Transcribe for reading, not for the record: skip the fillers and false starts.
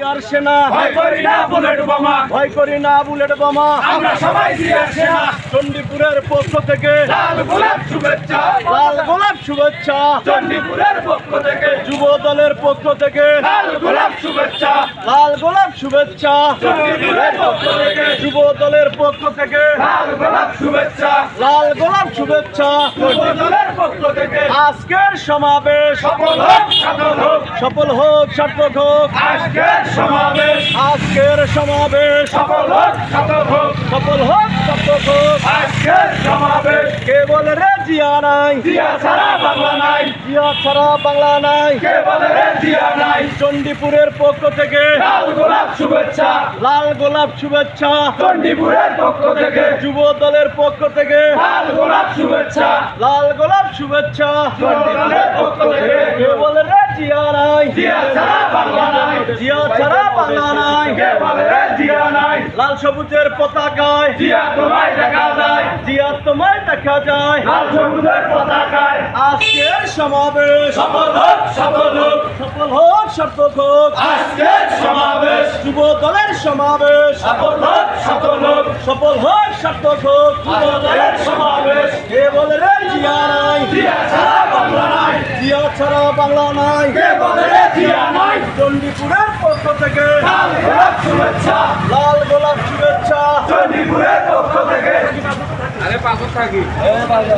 জিয়ার সেনা, ভয় করি না বুলেট বোমা, ভয় করি না বুলেট বোমা। আমরা সবাই জিয়ার সেনা। চণ্ডীপুরের পক্ষ থেকে লাল গোলাপ শুভেচ্ছা, লাল গোলাপ শুভেচ্ছা। চণ্ডীপুরের পক্ষ থেকে যুব দলের পক্ষ থেকে লাল গোলাপ শুভেচ্ছা, লাল গোলাপ শুভেচ্ছা। চণ্ডীপুরের পক্ষ থেকে যুব দলের পক্ষ থেকে লাল গোলাপ শুভেচ্ছা, লাল গোলাপ শুভেচ্ছা। যুব দলের পক্ষ থেকে আজকের সমাবেশ সফল হোক, সফল হোক, সফল হোক, সার্থক হোক। আজকের সমাবেশ আজকের সমাবেশ সফল হোক, সফল হোক, সফল হোক, সার্থক হোক। আজকের সমাবেশ কে বলে রে জিয়া নাই, জিয়া ছাড়া বাংলা নাই, জিয়া ছাড়া বাংলা নাই। কে বলে রে জিয়া নাই। চণ্ডীপুরের পক্ষ থেকে লাল গোলাপ শুভেচ্ছা, লাল গোলাপ শুভেচ্ছা। চণ্ডীপুরের পক্ষ থেকে যুব দলের পক্ষ থেকে লাল গোলাপ শুভেচ্ছা, লাল গোলাপ শুভেচ্ছা। চণ্ডীপুরের পক্ষ থেকে কে বলে রে জিয়া নাই, জিয়া ছাড়া বাংলা নাই, জিয়া ছাড়া বাংলা নাই। কে বলে রে জিয়া নাই। লাল সবুজের পতাকায় জিয়া তোমায় দেখা যায়, জিয়া তোমায় দেখা যায়। লাল সবুজের পতাকায় আজকের সমাবেশ সফল হোক, সফল হোক, সফল হোক, সার্থক হোক। আজকের সমাবেশ যুব দলের সমাবেশ সফল হোক, সফল হোক, সফল হোক, সার্থক হোক। আজকের সমাবেশ কে বলে রে জিয়া নাই, জিয়া ছাড়া বাংলা নাই, জিয়া ছাড়া বাংলা নাই। কে বলে রে জিয়া নাই। চণ্ডীপুরের পক্ষ থেকে লাল গোলাপ শুভেচ্ছা, লাল গোলাপ শুভেচ্ছা। চণ্ডীপুরের পক্ষ থেকে এ বাবা।